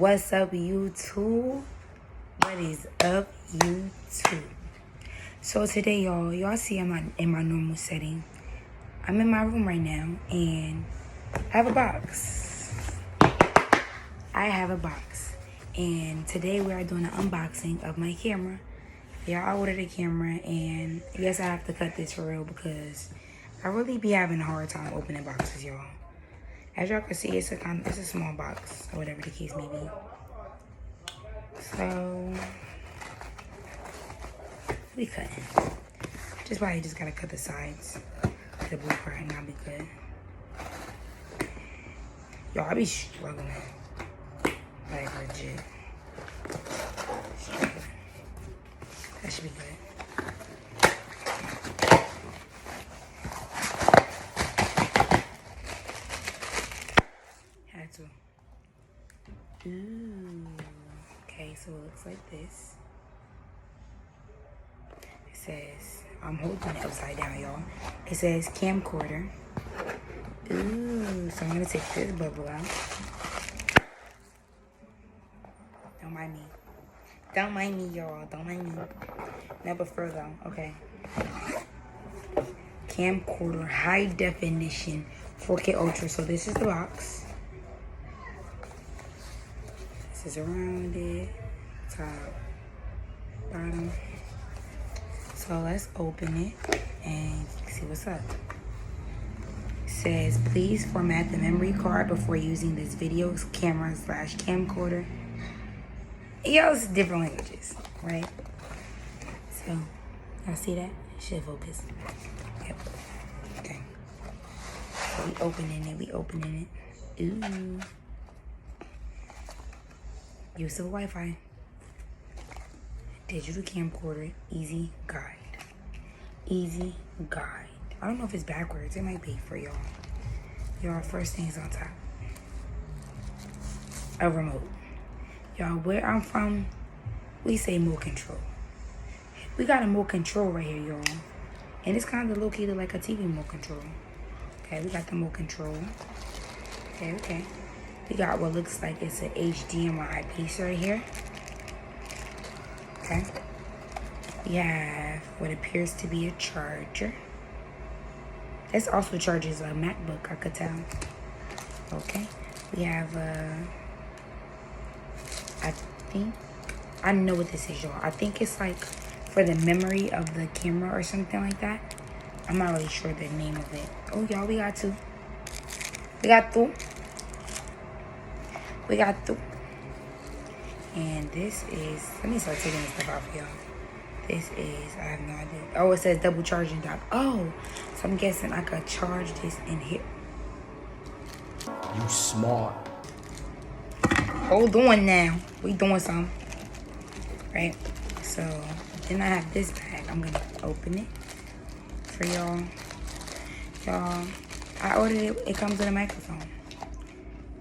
What's up, YouTube? What is up, YouTube? So today, y'all see I'm in my normal setting. I'm in my room right now, and I have a box. And today we are doing an unboxing of my camera. Yeah, I ordered a camera, and I guess I have to cut this for real because I really be having a hard time opening boxes, y'all. As y'all can see, it's a small box, or whatever the case may be. So we cutting. Just probably just gotta cut the sides, the blue part, and I'll be good. Y'all, I be struggling, like legit. Struggling. That should be good. Had to. Ooh. Okay, so it looks like this. It says, I'm holding it upside down, y'all. It says Camcorder. Ooh, so I'm gonna take this bubble out. Don't mind me. Don't mind me, y'all. Don't mind me. Never further. Okay. Camcorder high definition 4K Ultra. So this is the box. This is around it. Top, bottom. So let's open it and see what's up. It says, please format the memory card before using this video camera / camcorder. Y'all, it's different languages, right? So, y'all see that? It should focus. Yep. Okay. So we opening it. Ooh. Use of Wi-Fi. Digital camcorder, easy guide. Easy guide. I don't know if it's backwards. It might be for y'all. Y'all, first things on top. A remote. Y'all, where I'm from, we say remote control. We got a remote control right here, y'all. And it's kind of located like a TV remote control. Okay, we got the remote control. Okay. We got what looks like it's an HDMI piece right here. Okay. We have what appears to be a charger. This also charges a MacBook, I could tell. Okay. We have I know what this is, y'all. I think it's like for the memory of the camera or something like that. I'm not really sure the name of it. Oh, y'all, we got two. We got two. And this is, let me start taking this stuff off, y'all. This is, I have no idea. Oh, it says double charging dock. Oh, so I'm guessing I could charge this in here. You smart. Hold on now. We doing something. Right? So, then I have this bag. I'm going to open it for y'all. Y'all, I ordered it. It comes with a microphone.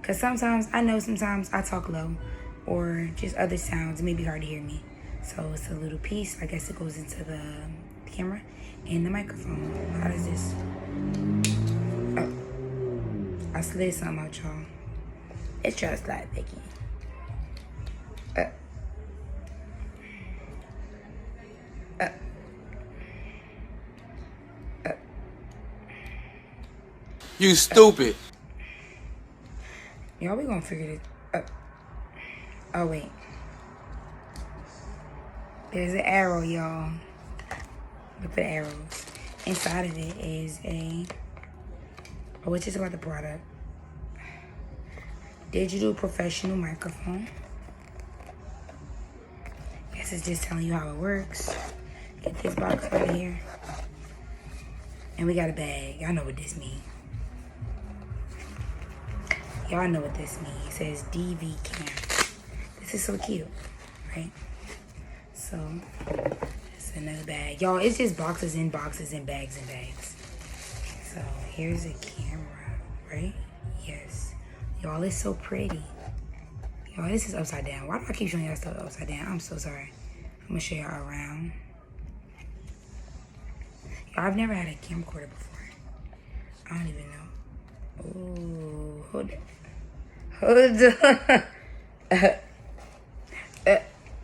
Because sometimes I talk low. Or just other sounds. It may be hard to hear me. So, it's a little piece. I guess it goes into the camera and the microphone. How does this? Oh. I slid something out, y'all. It's just like Vicky. You stupid. Y'all, we gonna figure this out. Oh, wait. There's an arrow, y'all. Look at the arrows. Inside of it is it's just about the product. Digital professional microphone. Guess it's just telling you how it works. Get this box right here. And we got a bag. Y'all know what this means. Y'all know what this means. It says DV Cam. This is so cute, right? So, it's another bag. Y'all, it's just boxes and boxes and bags and bags. So, here's a camera, right? Yes. Y'all, it's so pretty. Y'all, this is upside down. Why do I keep showing y'all stuff upside down? I'm so sorry. I'm going to show y'all around. Y'all, I've never had a camcorder before. I don't even know. Oh, hold on.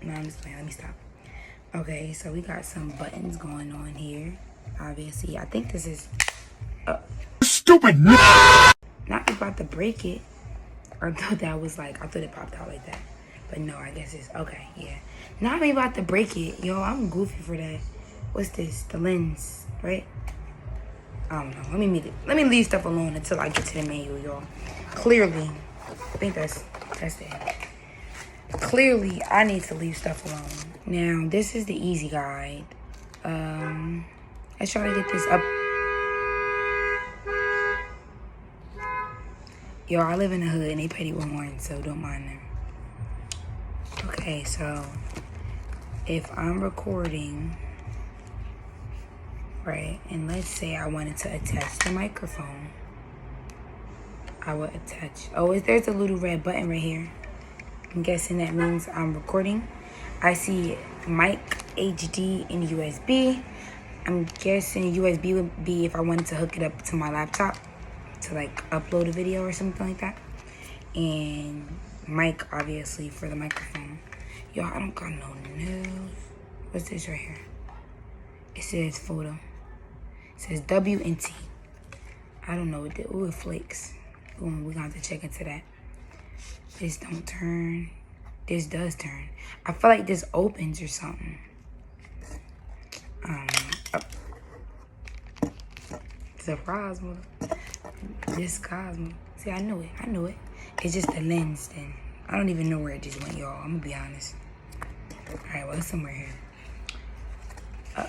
No, I'm just playing. Let me stop. Okay, so we got some buttons going on here. Obviously, I think this is Stupid. not about to break it. Or thought that was like, I thought it popped out like that. But no, I guess it's okay. Yeah, not me about to break it. Yo, I'm goofy for that. What's this? The lens, right? I don't know. Let me leave stuff alone until I get to the manual, y'all. Clearly, I think that's it. Clearly, I need to leave stuff alone. Now, this is the easy guide. Let's try to get this up. Yo, I live in the hood and they petty with horns, so don't mind them. Okay, so if I'm recording, right, and let's say I wanted to attach the microphone, I would attach. Oh, there's a little red button right here. I'm guessing that means I'm recording. I see mic, HD, and USB. I'm guessing USB would be if I wanted to hook it up to my laptop to like upload a video or something like that. And mic, obviously, for the microphone. Yo, I don't got no news. What's this right here? It says photo. It says W and T. I don't know what the, ooh, it flakes. Ooh, we're gonna have to check into that. This don't turn. This does turn. I feel like this opens or something. Surprise, mother. This Cosmo. See, I knew it. It's just the lens then. I don't even know where it just went, y'all. I'm gonna be honest. Alright, well, it's somewhere here.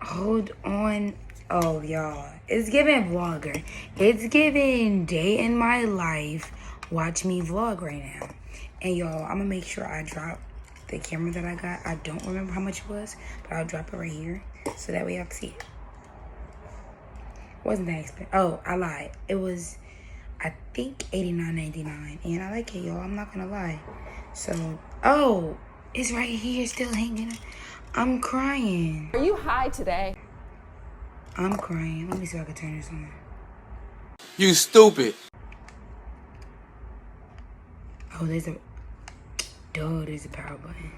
Hold on. Oh, y'all. It's giving vlogger. It's giving day in my life. Watch me vlog right now. And y'all, I'm gonna make sure I drop the camera that I got. I don't remember how much it was, but I'll drop it right here so that way y'all can see it. Wasn't that expensive? Oh, I lied. It was, I think, $89.99, and I like it, y'all. I'm not gonna lie. So, oh, it's right here, still hanging. I'm crying. Are you high today? I'm crying. Let me see if I can turn this on. You stupid. Oh, there's a power button.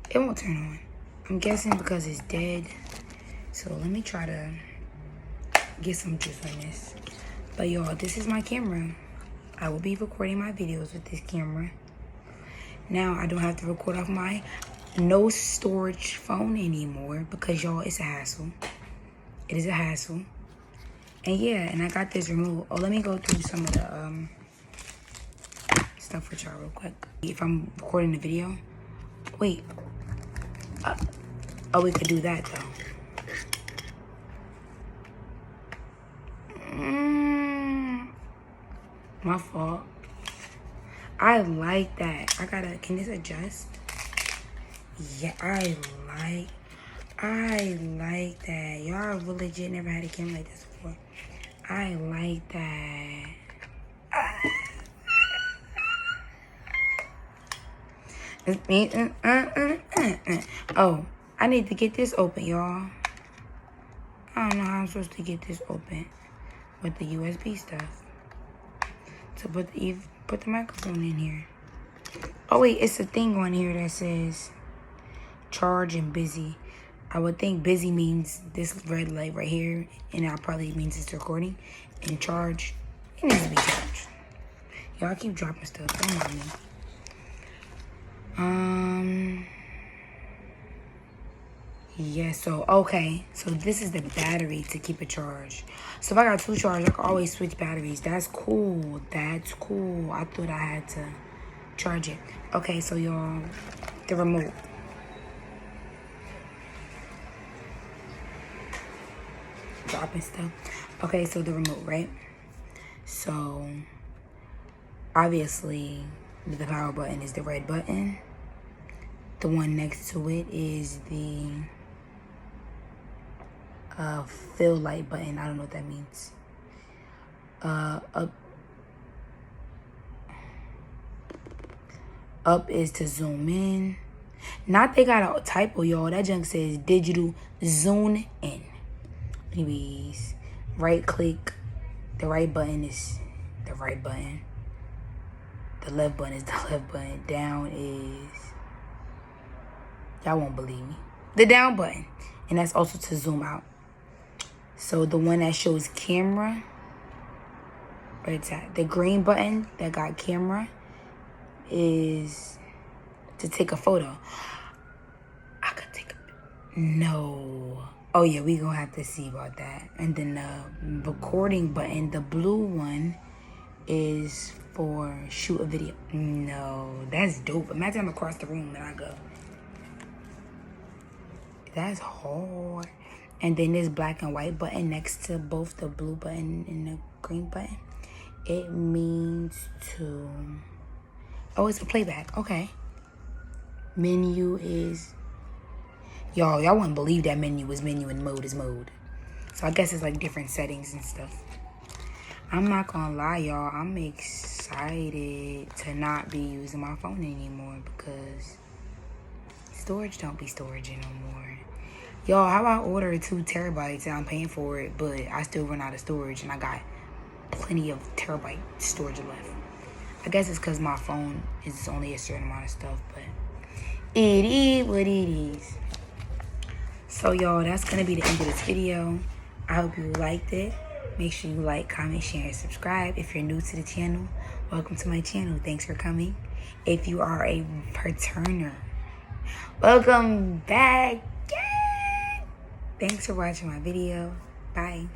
It won't turn on. I'm guessing because it's dead. So let me try to get some juice on this. But y'all, this is my camera. I will be recording my videos with this camera. Now I don't have to record off my no storage phone anymore because y'all, it's a hassle. It is a hassle. And yeah, and I got this removed. Oh, let me go through some of the stuff with y'all real quick. If I'm recording the video. Wait. Oh, we could do that though. My fault. I like that. Can this adjust? Yeah, I like that. Y'all really legit never had a camera like this before. I like that. Oh, I need to get this open, y'all. I don't know how I'm supposed to get this open with the USB stuff. To put the microphone in here. Oh wait, it's a thing on here that says charge and busy. I would think busy means this red light right here, and that probably means it's recording. And charge, it needs to be charged. Y'all keep dropping stuff. Don't mind me. Yeah, so, okay. So this is the battery to keep it charged. So if I got 2 chargers, I can always switch batteries. That's cool. That's cool. I thought I had to charge it. Okay, so y'all, the remote. Dropping stuff. Okay, so the remote, right? So, obviously, the power button is the red button. The one next to it is the fill light button. I don't know what that means. Up is to zoom in. Not they got a typo, y'all. That junk says digital zoom in. Anyways, right click. The right button is the right button. The left button is the left button. Down is, y'all won't believe me, the down button. And that's also to zoom out. So the one that shows camera, where it's at, the green button that got camera is to take a photo. I could take a, no. Oh yeah, we gonna have to see about that. And then the recording button, the blue one, is for shoot a video. No, that's dope. Imagine I'm across the room and I go. That's hard. And then this black and white button next to both the blue button and the green button. It means to, oh, it's a playback. Okay. Menu is, y'all wouldn't believe that menu is menu and mode is mode. So I guess it's like different settings and stuff. I'm not gonna lie, y'all. I'm excited to not be using my phone anymore because storage don't be storage no more. Y'all, how about order 2 terabytes and I'm paying for it, but I still run out of storage and I got plenty of terabyte storage left. I guess it's because my phone is only a certain amount of stuff, but it is what it is. So, y'all, that's going to be the end of this video. I hope you liked it. Make sure you like, comment, share, and subscribe. If you're new to the channel, welcome to my channel. Thanks for coming. If you are a returner, welcome back. Thanks for watching my video. Bye.